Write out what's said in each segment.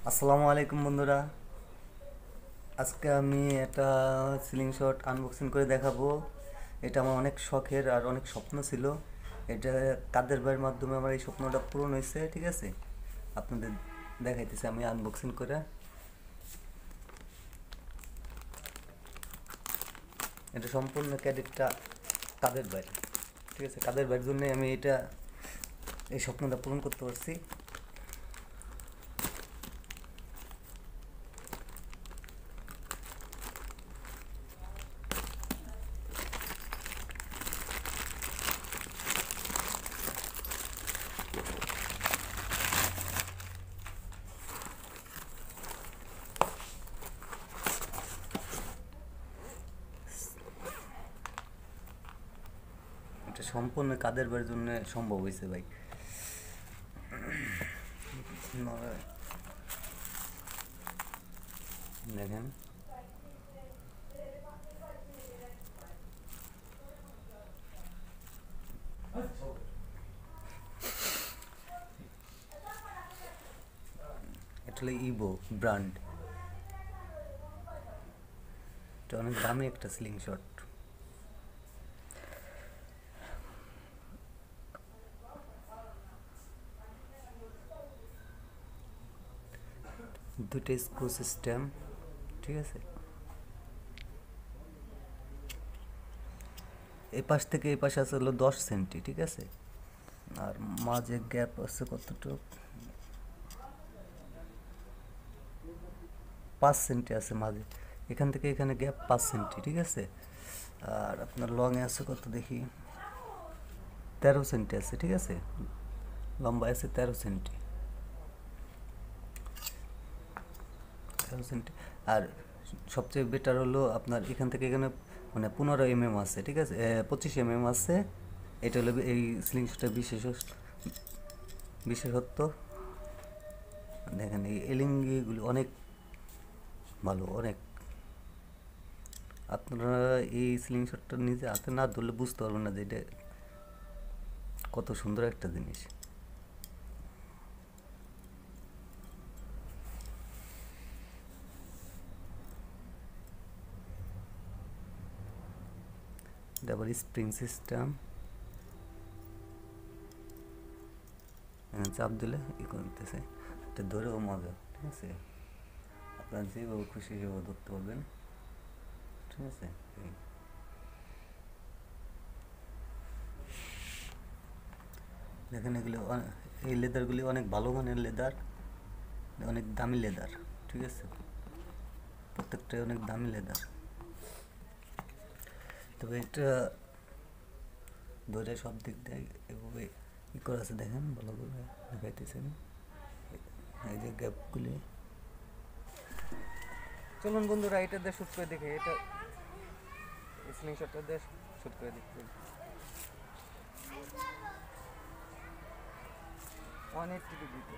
আসসালামু আলাইকুম বন্ধুরা। আজকে আমি একটা সিলিং শট আনবক্সিং করে দেখাবো। এটা আমার অনেক শখের আর অনেক স্বপ্ন ছিল। এটা কাদের ভাইয়ের মাধ্যমে আমার এই স্বপ্নটা পূরণ হয়েছে। ঠিক আছে, আপনাদের দেখাইতেছি আমি আনবক্সিং করে। এটা সম্পূর্ণ ক্রেডিটটা কাদের ভাই। ঠিক আছে, কাদের ভাইয়ের জন্যই আমি এই স্বপ্নটা পূরণ করতে পারছি। এটা সম্পূর্ণ কাদের ভাইয়ের জন্য সম্ভব হয়েছে ভাই। দেখেন, এটা হলো ইভো ব্র্যান্ড। এটা অনেক দামি একটা স্লিং শট। দুটো স্ক্রু সিস্টেম। ঠিক আছে, এই পাশ থেকে এই পাশে আছে হলো 10 সেন্টি। ঠিক আছে, আর মাঝে গ্যাপ আছে কতটুক, 5 সেন্টি আছে মাঝে। এখান থেকে এখানে গ্যাপ 5 সেন্টি। ঠিক আছে, আর আপনার লংয়ে আছে কত দেখি, 13 সেন্টি আছে। ঠিক আছে, লম্বা আছে 13 সেন্টি। 13 সেন্টি। আর সবচেয়ে বেটার হলো আপনার এখান থেকে এখানে মানে 15 mm আছে। ঠিক আছে, 25 mm আছে। এটা হলো এই স্লিংশটের বিশেষত্ব। দেখেন এই এলিঙ্গিগুলি অনেক ভালো, অনেক। আপনারা এই স্লিংশটটা নিজে হাতে না ধরলে বুঝতে পারবেন না যে এটা কত সুন্দর একটা জিনিস। এটা আবার স্প্রিং সিস্টেম, চাপ দিলে ই করতেছে। এটা ধরেও মজা। ঠিক আছে, আপনারা যেভাবে খুশি সেভাবে ধরতে পারবেন। ঠিক আছে, দেখেন এগুলো এই লেদারগুলি অনেক ভালো মানের লেদার, অনেক দামি লেদার। ঠিক আছে, প্রত্যেকটাই অনেক দামি লেদার। তবে এটা ধরে সব দিক দিয়ে এভাবে ই করা আছে, দেখেন ভালো করে দেখাইতেছেন এই যে গ্যাপগুলি। চলুন বন্ধুরা এটা দিয়ে শ্যুট করে দেখে, এটা স্লিংশটটা দিয়ে শ্যুট করে দেখতে। 180 ডিগ্রিতে।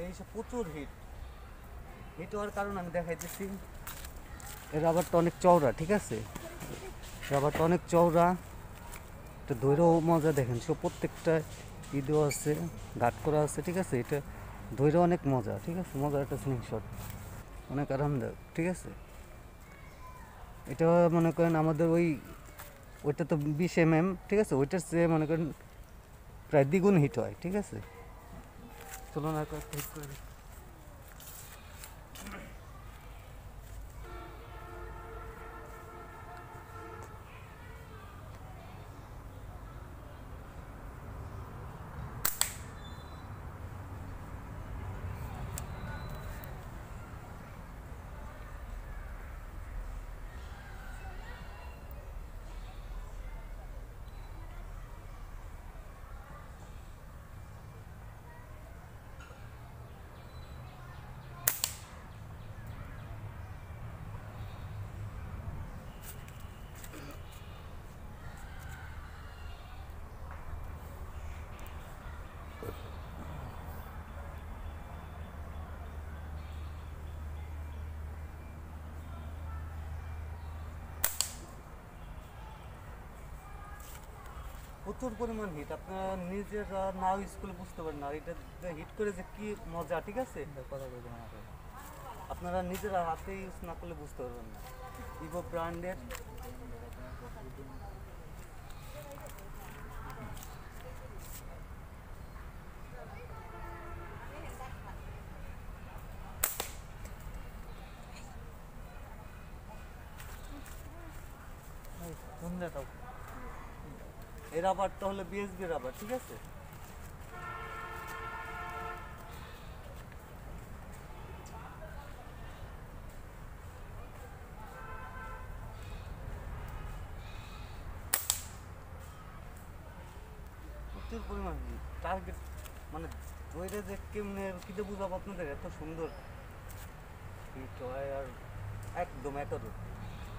এই সব প্রচুর হিট হওয়ার কারণ আমি দেখাইতেছি। এই রাবারটা অনেক চওড়া। ঠিক আছে, রাবারটা অনেক চওড়া। এটা ধৈর্য মজা, দেখেন সব প্রত্যেকটা ঈদও আছে, গাট করা আছে। ঠিক আছে, এটা ধৈর্য অনেক মজা। ঠিক আছে, মজার একটা স্লিংশট, অনেক আরামদায়ক। ঠিক আছে, এটা মনে করেন আমাদের ওইটা তো 20 mm। ঠিক আছে, ওইটার চেয়ে মনে করেন প্রায় দ্বিগুণ হিট হয়। ঠিক আছে, চলুন আর কয়েকটা হিট করে দিই। প্রচুর পরিমাণ হিট, আপনারা নিজেরা নাও স্কুলে বুঝতে পারেন না এটা হিট করে যে কি মজা, ঠিক আছে? আপনারা নিজেরা হাতে ইউজ না করলে বুঝতে পারবেন না। ইভো ব্র্যান্ডের এই রাবারটা হলো বিএসবি রাবার, ঠিক আছে? প্রচুর পরিমাণ টার্গেট মানে ধরে যে কেমনে কিতে বুঝাবো আপনাদের, এত সুন্দর হিট হয় আর একদম একাদুর,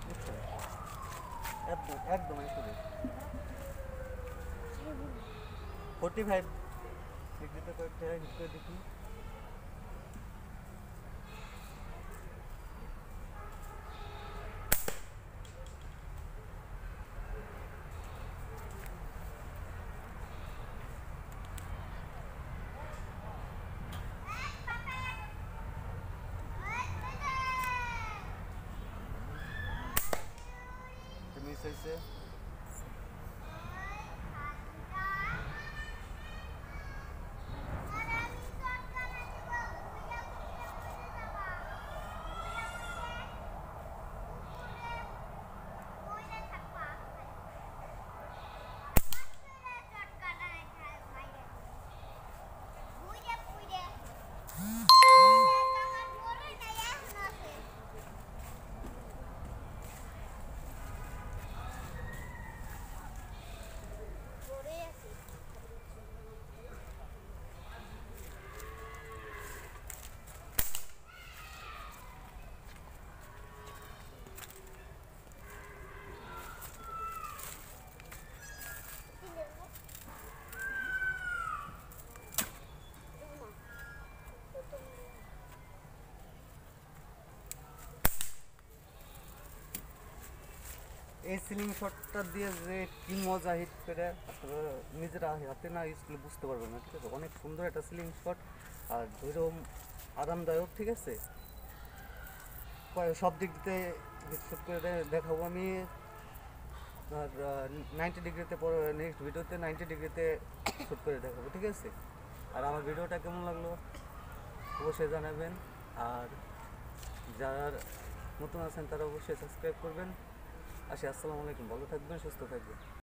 বুঝছেন? একদম একদম একাদুর 45 ডিগ্রিতে কয়েকটা হিট করে দেখি। মিস হয়েছে। এই সিলিং শটটা দিয়ে যে কি মজা হিট করে আপনারা নিজেরা হাতে না ইউজ করলে বুঝতে পারবেন না, ঠিক আছে? অনেক সুন্দর একটা সিলিং শট আর ধৈর্য আরামদায়ক, ঠিক আছে? সব দিক দিয়ে শুট করে দেখাবো আমি। আর 90 ডিগ্রিতে পরে নেক্সট ভিডিওতে 90 ডিগ্রিতে শুট করে দেখাবো, ঠিক আছে? আর আমার ভিডিওটা কেমন লাগলো অবশ্যই জানাবেন, আর যারা নতুন আছেন তারা অবশ্যই সাবস্ক্রাইব করবেন। আসি, আসসালামু আলাইকুম, ভালো থাকবেন, সুস্থ থাকবেন।